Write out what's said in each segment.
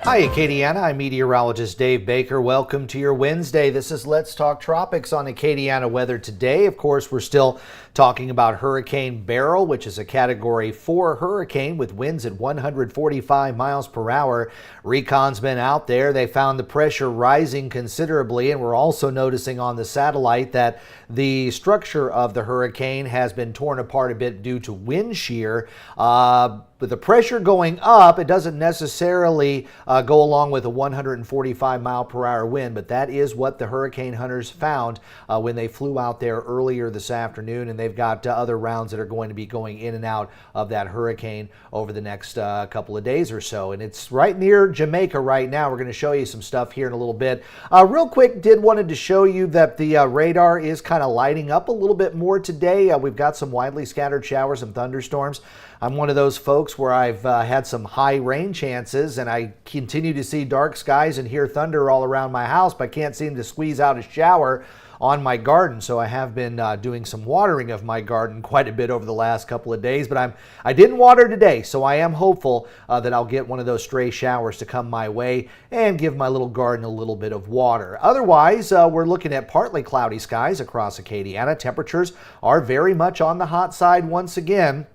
Hi, Acadiana. I'm Meteorologist Dave Baker. Welcome to your Wednesday. This is Let's Talk Tropics on Acadiana weather today. Of course, we're still talking about Hurricane Beryl, which is a Category 4 hurricane with winds at 145 miles per hour. Recon's been out there. They found the pressure rising considerably, and we're also noticing on the satellite that the structure of the hurricane has been torn apart a bit due to wind shear. With the pressure going up, it doesn't necessarily go along with a 145 mile per hour wind, but that is what the hurricane hunters found when they flew out there earlier this afternoon, and they've got other rounds that are going to be going in and out of that hurricane over the next couple of days or so. And it's right near Jamaica right now. We're going to show you some stuff here in a little bit. Real quick, wanted to show you that the radar is kind of lighting up a little bit more today. We've got some widely scattered showers and thunderstorms. I'm one of those folks where I've had some high rain chances, and I continue to see dark skies and hear thunder all around my house, but I can't seem to squeeze out a shower on my garden. So I have been doing some watering of my garden quite a bit over the last couple of days, but I didn't water today, so I am hopeful that I'll get one of those stray showers to come my way and give my little garden a little bit of water. Otherwise, we're looking at partly cloudy skies across Acadiana. Temperatures are very much on the hot side once again,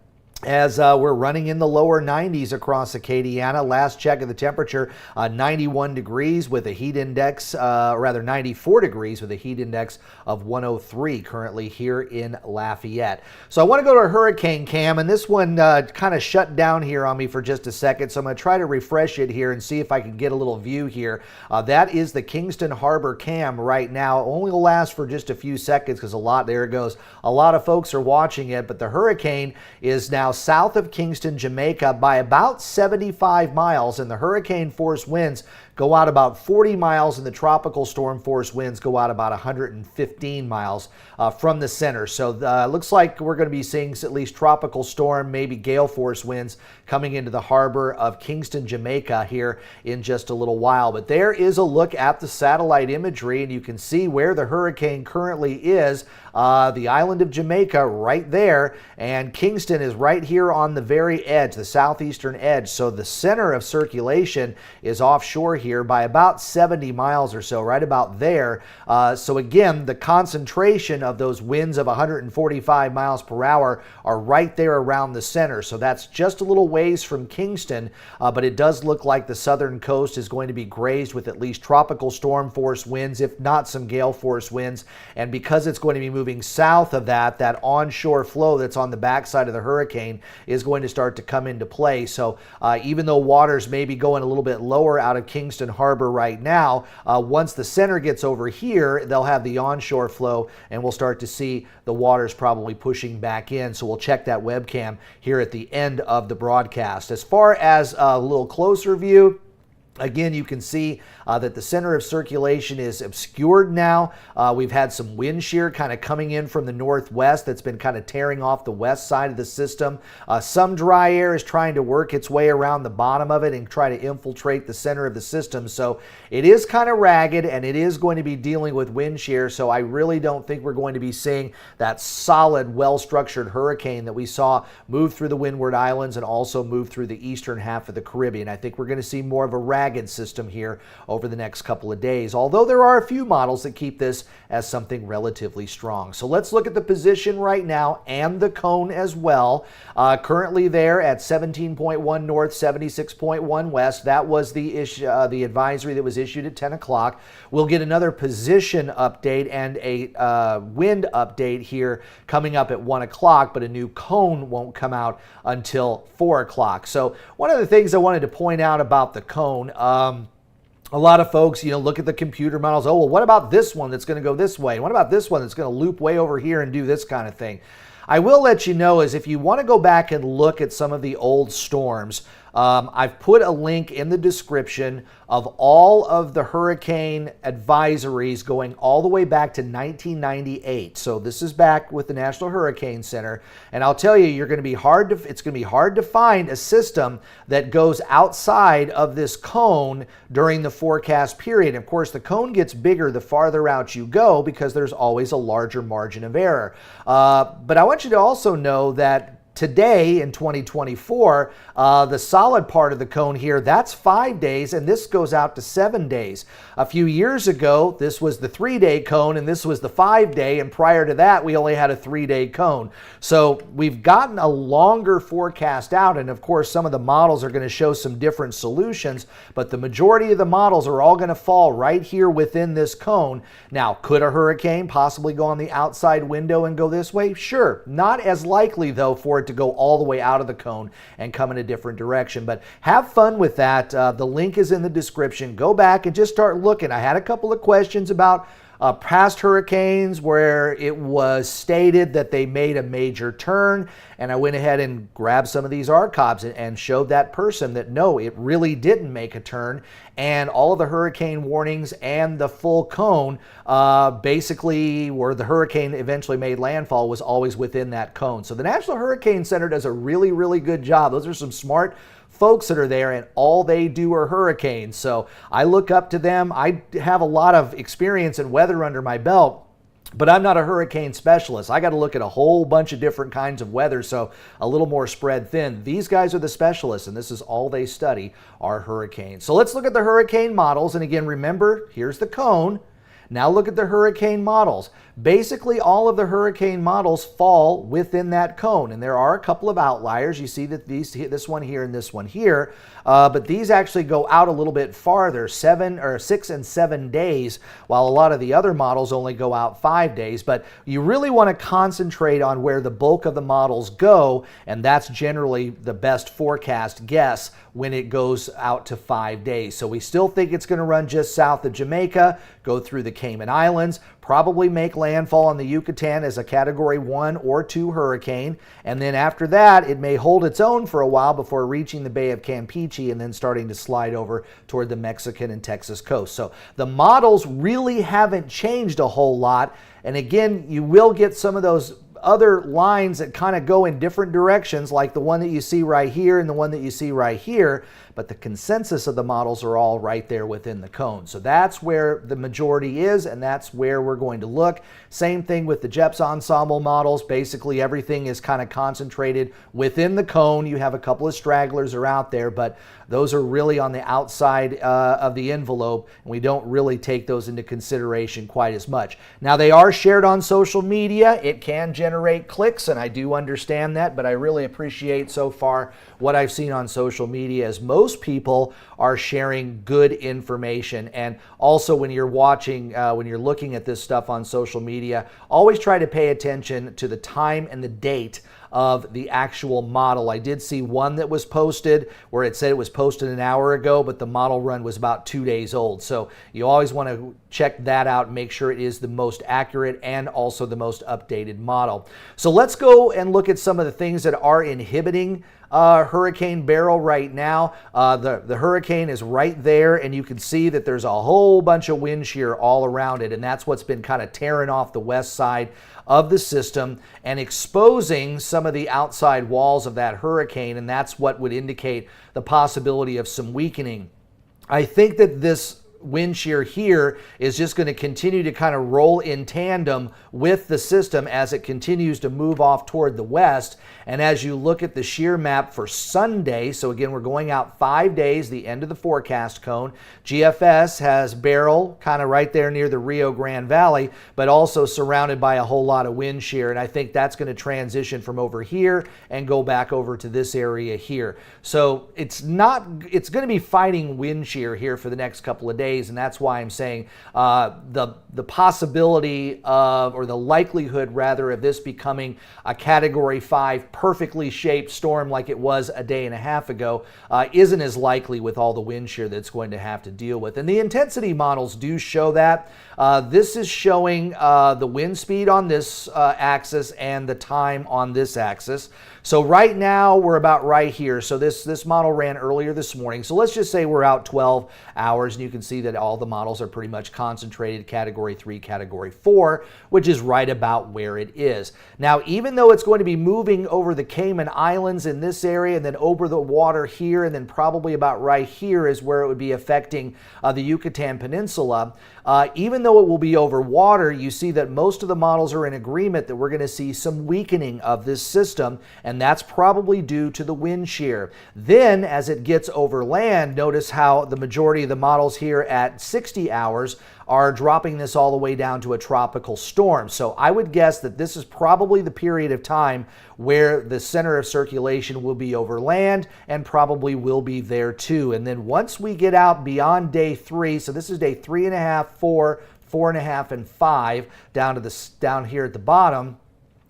as we're running in the lower 90s across Acadiana. Last check of the temperature, 91 degrees with a heat index, rather 94 degrees with a heat index of 103 currently here in Lafayette. So I want to go to a hurricane cam, and this one kind of shut down here on me for just a second, so I'm going to try to refresh it here and see if I can get a little view here. That is the Kingston Harbor cam right now. It only will last for just a few seconds because there it goes. A lot of folks are watching it, but the hurricane is now south of Kingston, Jamaica by about 75 miles, and the hurricane force winds go out about 40 miles, and the tropical storm force winds go out about 115 miles from the center. So it looks like we're going to be seeing at least tropical storm, maybe gale force winds coming into the harbor of Kingston, Jamaica here in just a little while. But there is a look at the satellite imagery, and you can see where the hurricane currently is. The island of Jamaica right there, and Kingston is right here on the very edge, the southeastern edge. So the center of circulation is offshore here by about 70 miles or so, right about there. So again, the concentration of those winds of 145 miles per hour are right there around the center. So that's just a little ways from Kingston, but it does look like the southern coast is going to be grazed with at least tropical storm force winds, if not some gale force winds. And because it's going to be moving south of that onshore flow that's on the backside of the hurricane is going to start to come into play. So even though waters may be going a little bit lower out of Kingston Harbor right now, once the center gets over here, they'll have the onshore flow, and we'll start to see the waters probably pushing back in. So we'll check that webcam here at the end of the broadcast. As far as a little closer view, again, you can see that the center of circulation is obscured now. We've had some wind shear kind of coming in from the northwest that's been kind of tearing off the west side of the system. Some dry air is trying to work its way around the bottom of it and try to infiltrate the center of the system. So it is kind of ragged, and it is going to be dealing with wind shear. So I really don't think we're going to be seeing that solid, well-structured hurricane that we saw move through the Windward Islands and also move through the eastern half of the Caribbean. I think we're going to see more of a ragged system here over the next couple of days, although there are a few models that keep this as something relatively strong. So let's look at the position right now and the cone as well. Currently there at 17.1 north, 76.1 west. That was the advisory that was issued at 10 o'clock. We'll get another position update and a wind update here coming up at 1 o'clock, but a new cone won't come out until 4 o'clock. So one of the things I wanted to point out about the cone, a lot of folks, look at the computer models. Oh, well, what about this one that's going to go this way? What about this one that's going to loop way over here and do this kind of thing? I will let you know is if you want to go back and look at some of the old storms, I've put a link in the description of all of the hurricane advisories going all the way back to 1998. So this is back with the National Hurricane Center, and I'll tell you, it's going to be hard to find a system that goes outside of this cone during the forecast period. Of course, the cone gets bigger the farther out you go because there's always a larger margin of error. But I want you to also know that today in 2024, the solid part of the cone here, that's 5 days, and this goes out to 7 days. A few years ago, this was the 3-day cone, and this was the 5-day, and prior to that, we only had a 3-day cone. So we've gotten a longer forecast out, and of course, some of the models are going to show some different solutions, but the majority of the models are all going to fall right here within this cone. Now, could a hurricane possibly go on the outside window and go this way? Sure. Not as likely, though, for it to go all the way out of the cone and come in a different direction. But have fun with that. The link is in the description. Go back and just start looking. I had a couple of questions about past hurricanes where it was stated that they made a major turn, and I went ahead and grabbed some of these archives and showed that person that no, it really didn't make a turn, and all of the hurricane warnings and the full cone basically where the hurricane eventually made landfall was always within that cone. So the National Hurricane Center does a really, really good job. Those are some smart folks that are there, and all they do are hurricanes. So I look up to them. I have a lot of experience in weather under my belt, but I'm not a hurricane specialist. I got to look at a whole bunch of different kinds of weather, so a little more spread thin. These guys are the specialists, and this is all they study are hurricanes. So let's look at the hurricane models. And again, remember, here's the cone. Now look at the hurricane models. Basically, all of the hurricane models fall within that cone, and there are a couple of outliers. You see that this one here and this one here, but these actually go out a little bit farther, 6 and 7 days, while a lot of the other models only go out 5 days. But you really want to concentrate on where the bulk of the models go, and that's generally the best forecast guess when it goes out to 5 days. So we still think it's going to run just south of Jamaica, go through the Cayman Islands, probably make landfall on the Yucatan as a Category 1 or 2 hurricane, and then after that it may hold its own for a while before reaching the Bay of Campeche and then starting to slide over toward the Mexican and Texas coast. So the models really haven't changed a whole lot, and again, you will get some of those other lines that kind of go in different directions, like the one that you see right here and the one that you see right here, but the consensus of the models are all right there within the cone. So that's where the majority is, and that's where we're going to look. Same thing with the JEPS ensemble models. Basically, everything is kind of concentrated within the cone. You have a couple of stragglers are out there, but those are really on the outside of the envelope, and we don't really take those into consideration quite as much. Now, they are shared on social media. It can generate clicks, and I do understand that, but I really appreciate so far what I've seen on social media as most people are sharing good information. And also when you're watching, when you're looking at this stuff on social media, always try to pay attention to the time and the date of the actual model. I did see one that was posted where it said it was posted an hour ago, but the model run was about 2 days old. So you always want to check that out and make sure it is the most accurate and also the most updated model. So let's go and look at some of the things that are inhibiting Hurricane Beryl right now. The hurricane is right there, and you can see that there's a whole bunch of wind shear all around it, and that's what's been kind of tearing off the west side of the system and exposing some of the outside walls of that hurricane, and that's what would indicate the possibility of some weakening. I think that this wind shear here is just going to continue to kind of roll in tandem with the system as it continues to move off toward the west. And as you look at the shear map for Sunday, so again, we're going out 5 days, the end of the forecast cone. GFS has Beryl kind of right there near the Rio Grande Valley, but also surrounded by a whole lot of wind shear. And I think that's going to transition from over here and go back over to this area here. So it's going to be fighting wind shear here for the next couple of days. And that's why I'm saying the possibility of, or the likelihood rather, of this becoming a Category 5 perfectly shaped storm like it was a day and a half ago isn't as likely with all the wind shear that's going to have to deal with. And the intensity models do show that. This is showing the wind speed on this axis and the time on this axis. So right now we're about right here. So this model ran earlier this morning. So let's just say we're out 12 hours, and you can see that all the models are pretty much concentrated Category 3, Category 4, which is right about where it is. Now, even though it's going to be moving over the Cayman Islands in this area and then over the water here, and then probably about right here is where it would be affecting the Yucatan Peninsula, even though it will be over water, you see that most of the models are in agreement that we're going to see some weakening of this system, and and that's probably due to the wind shear. Then as it gets over land, notice how the majority of the models here at 60 hours are dropping this all the way down to a tropical storm. So I would guess that this is probably the period of time where the center of circulation will be over land and probably will be there too. And then once we get out beyond day 3, so this is day 3.5, 4, 4.5, and 5 down here at the bottom,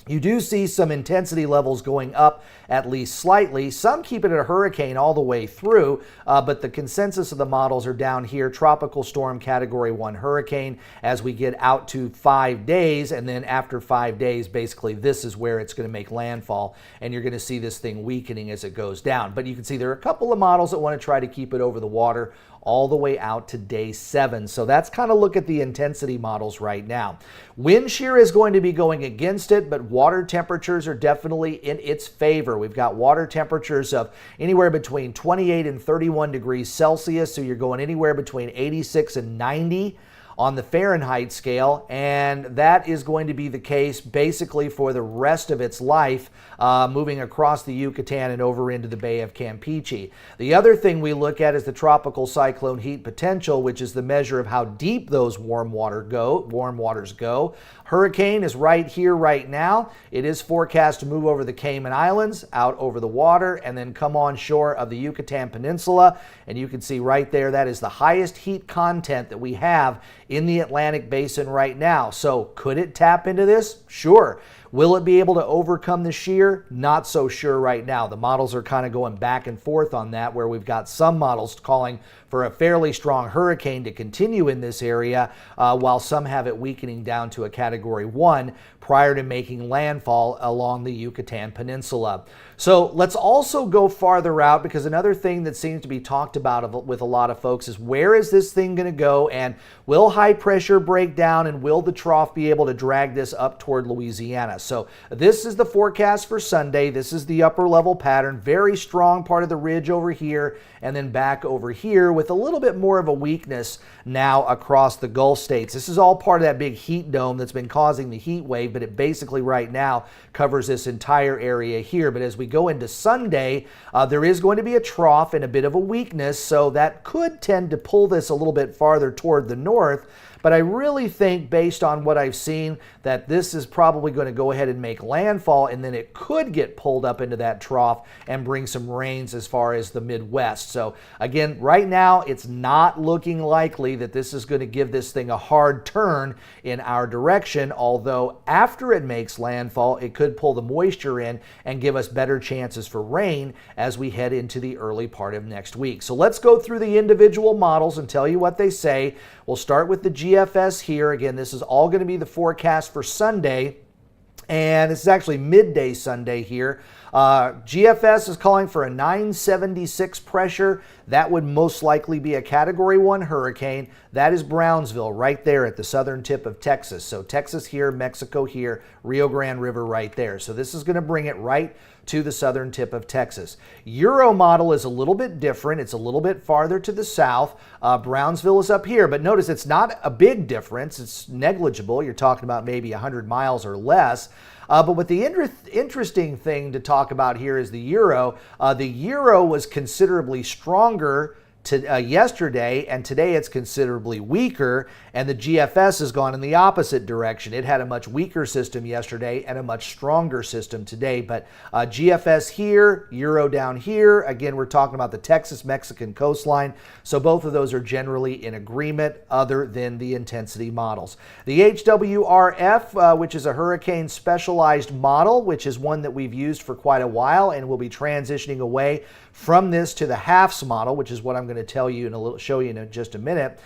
you do see some intensity levels going up at least slightly. Some keep it at a hurricane all the way through, but the consensus of the models are down here, tropical storm category 1 hurricane, as we get out to 5 days. And then after 5 days, basically this is where it's going to make landfall, and you're going to see this thing weakening as it goes down. But you can see there are a couple of models that want to try to keep it over the water all the way out to day 7. So that's kind of look at the intensity models right now. Wind shear is going to be going against it, but water temperatures are definitely in its favor. We've got water temperatures of anywhere between 28 and 31 degrees Celsius, so you're going anywhere between 86 and 90 on the Fahrenheit scale, and that is going to be the case basically for the rest of its life, moving across the Yucatan and over into the Bay of Campeche. The other thing we look at is the tropical cyclone heat potential, which is the measure of how deep those warm waters go. Hurricane is right here right now. It is forecast to move over the Cayman Islands, out over the water, and then come on shore of the Yucatan Peninsula. And you can see right there, that is the highest heat content that we have in the Atlantic Basin right now. So could it tap into this? Sure. Will it be able to overcome the shear? Not so sure right now. The models are kind of going back and forth on that, where we've got some models calling for a fairly strong hurricane to continue in this area, while some have it weakening down to a category 1 prior to making landfall along the Yucatan Peninsula. So let's also go farther out, because another thing that seems to be talked about with a lot of folks is, where is this thing going to go, and will high pressure break down, and will the trough be able to drag this up toward Louisiana? So this is the forecast for Sunday. This is the upper level pattern, very strong part of the ridge over here, and then back over here with a little bit more of a weakness now across the Gulf states. This is all part of that big heat dome that's been causing the heat wave, but it basically right now covers this entire area here. But as we go into Sunday, there is going to be a trough and a bit of a weakness, so that could tend to pull this a little bit farther toward the north. But I really think, based on what I've seen, that this is probably going to go ahead and make landfall, and then it could get pulled up into that trough and bring some rains as far as the Midwest. So again, right now, it's not looking likely that this is going to give this thing a hard turn in our direction, although after it makes landfall, it could pull the moisture in and give us better chances for rain as we head into the early part of next week. So let's go through the individual models and tell you what they say. We'll start with the GFS here. Again, this is all going to be the forecast for Sunday, and this is actually midday Sunday here. GFS is calling for a 976 pressure. That would most likely be a category 1 hurricane. That is Brownsville right there at the southern tip of Texas. So Texas here, Mexico here, Rio Grande River right there. So this is going to bring it right to the southern tip of Texas. Euro model is a little bit different. It's a little bit farther to the south. Brownsville is up here, but notice it's not a big difference. It's negligible. You're talking about maybe 100 miles or less. But what the interesting thing to talk about here is the euro. The euro was considerably stronger yesterday, and today it's considerably weaker, and the GFS has gone in the opposite direction. It had a much weaker system yesterday and a much stronger system today, but GFS here, euro down here. Again, we're talking about the Texas-Mexican coastline, so both of those are generally in agreement other than the intensity models. The HWRF, which is a hurricane specialized model, which is one that we've used for quite a while, and we'll be transitioning away from this to the HAFS model, which is what I'm going to show you in just a minute.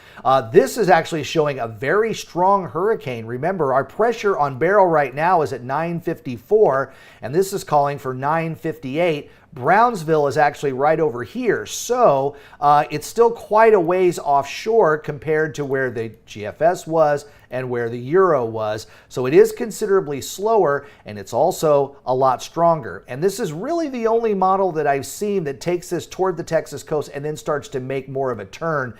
This is actually showing a very strong hurricane. Remember, our pressure on Beryl right now is at 954, and this is calling for 958. Brownsville is actually right over here. So it's still quite a ways offshore compared to where the GFS was and where the Euro was. So it is considerably slower, and it's also a lot stronger. And this is really the only model that I've seen that takes this toward the Texas coast and then starts to make more of a turn,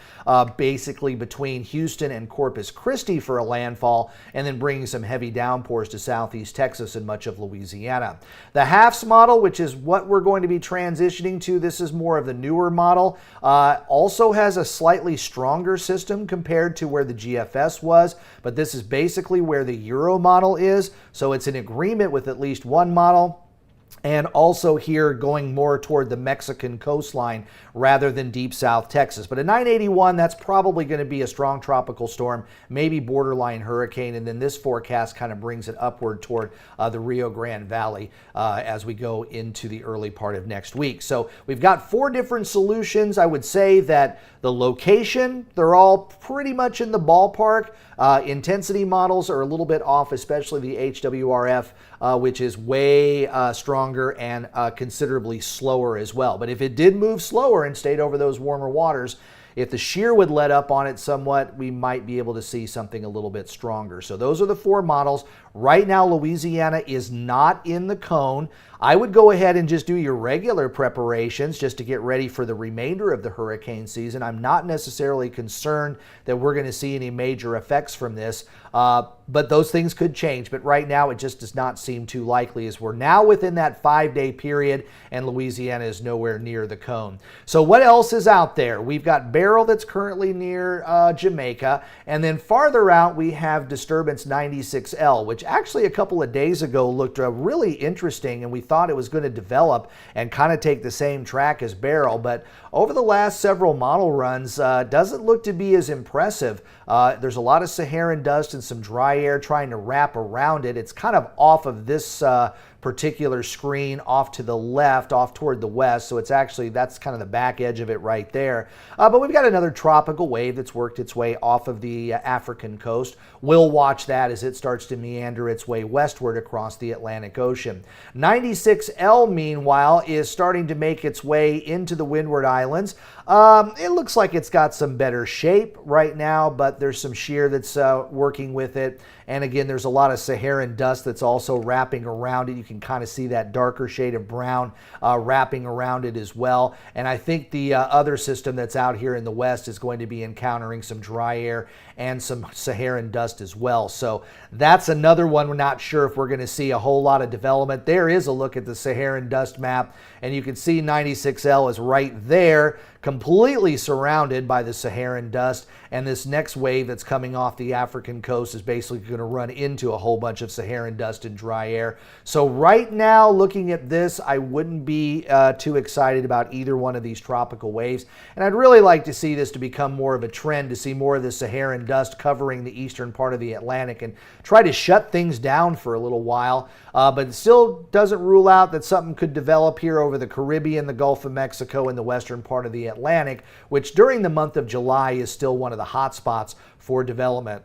basically between Houston and Corpus Christi for a landfall, and then bringing some heavy downpours to southeast Texas and much of Louisiana. The HAFS model, which is what we're going to be transitioning to, this is more of the newer model, also has a slightly stronger system compared to where the GFS was, but this is basically where the Euro model is, so it's in agreement with at least one model. And also here going more toward the Mexican coastline rather than deep south Texas. But a 981, that's probably going to be a strong tropical storm, maybe borderline hurricane, and then this forecast kind of brings it upward toward the Rio Grande Valley as we go into the early part of next week. So we've got 4 different solutions. I would say that the location, they're all pretty much in the ballpark. Intensity models are a little bit off, especially the HWRF, which is way stronger and considerably slower as well. But if it did move slower and stayed over those warmer waters, if the shear would let up on it somewhat, we might be able to see something a little bit stronger. So those are the 4 models. Right now, Louisiana is not in the cone. I would go ahead and just do your regular preparations just to get ready for the remainder of the hurricane season. I'm not necessarily concerned that we're going to see any major effects from this, but those things could change. But right now, it just does not seem too likely, as we're now within that 5-day period and Louisiana is nowhere near the cone. So what else is out there? We've got Beryl that's currently near Jamaica, and then farther out we have disturbance 96L, which actually a couple of days ago looked really interesting, and we thought it was going to develop and kind of take the same track as Beryl, but over the last several model runs, doesn't look to be as impressive. There's a lot of Saharan dust and some dry air trying to wrap around it. It's kind of off of this particular screen off to the left, off toward the west, so it's actually, that's kind of the back edge of it right there. But we've got another tropical wave that's worked its way off of the African coast. We'll watch that as it starts to meander its way westward across the Atlantic Ocean. 96L, meanwhile, is starting to make its way into the Windward Islands. It looks like it's got some better shape right now, but there's some shear that's working with it. And again, there's a lot of Saharan dust that's also wrapping around it. You can kind of see that darker shade of brown wrapping around it as well. And I think the other system that's out here in the west is going to be encountering some dry air and some Saharan dust as well. So that's another one. We're not sure if we're going to see a whole lot of development. There is a look at the Saharan dust map, and you can see 96L is right there, completely surrounded by the Saharan dust, and this next wave that's coming off the African coast is basically going to run into a whole bunch of Saharan dust and dry air. So right now, looking at this, I wouldn't be too excited about either one of these tropical waves, and I'd really like to see this to become more of a trend, to see more of the Saharan dust covering the eastern part of the Atlantic and try to shut things down for a little while, but it still doesn't rule out that something could develop here over the Caribbean, the Gulf of Mexico, and the western part of the Atlantic, which during the month of July is still one of the hot spots for development.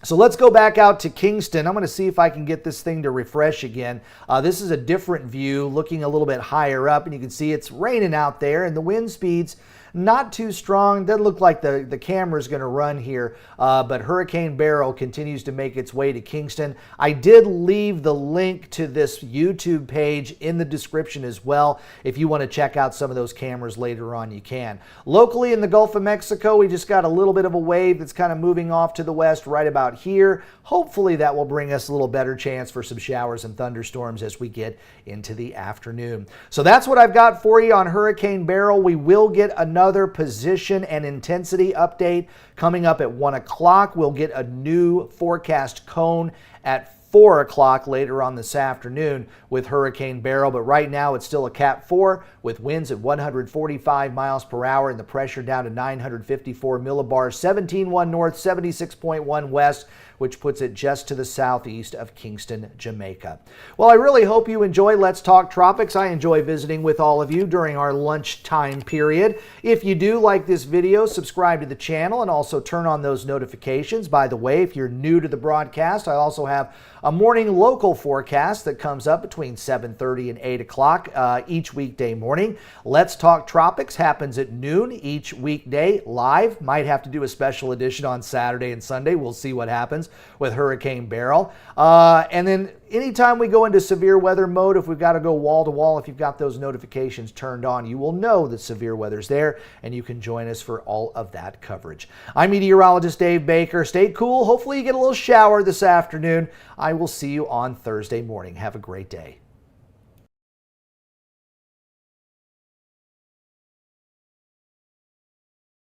So let's go back out to Kingston. I'm going to see if I can get this thing to refresh again. This is a different view, looking a little bit higher up, and you can see it's raining out there, and the wind speeds not too strong. Doesn't look like the camera's going to run here, but Hurricane Beryl continues to make its way to Kingston. I did leave the link to this YouTube page in the description as well. If you want to check out some of those cameras later on, you can. Locally in the Gulf of Mexico, we just got a little bit of a wave that's kind of moving off to the west right about here. Hopefully that will bring us a little better chance for some showers and thunderstorms as we get into the afternoon. So that's what I've got for you on Hurricane Beryl. We will get another position and intensity update coming up at 1 o'clock. We'll get a new forecast cone at 4 o'clock later on this afternoon with Hurricane Beryl, but right now it's still a Cat 4 with winds at 145 miles per hour and the pressure down to 954 millibars, 17.1 north, 76.1 west, which puts it just to the southeast of Kingston, Jamaica. Well, I really hope you enjoy Let's Talk Tropics. I enjoy visiting with all of you during our lunchtime period. If you do like this video, subscribe to the channel and also turn on those notifications. By the way, if you're new to the broadcast, I also have a morning local forecast that comes up between 7:30 and 8 o'clock each weekday morning. Let's Talk Tropics happens at noon each weekday live. Might have to do a special edition on Saturday and Sunday. We'll see what happens with Hurricane Beryl. And then anytime we go into severe weather mode, if we've got to go wall to wall, if you've got those notifications turned on, you will know that severe weather's there, and you can join us for all of that coverage. I'm meteorologist Dave Baker. Stay cool. Hopefully you get a little shower this afternoon. I will see you on Thursday morning. Have a great day.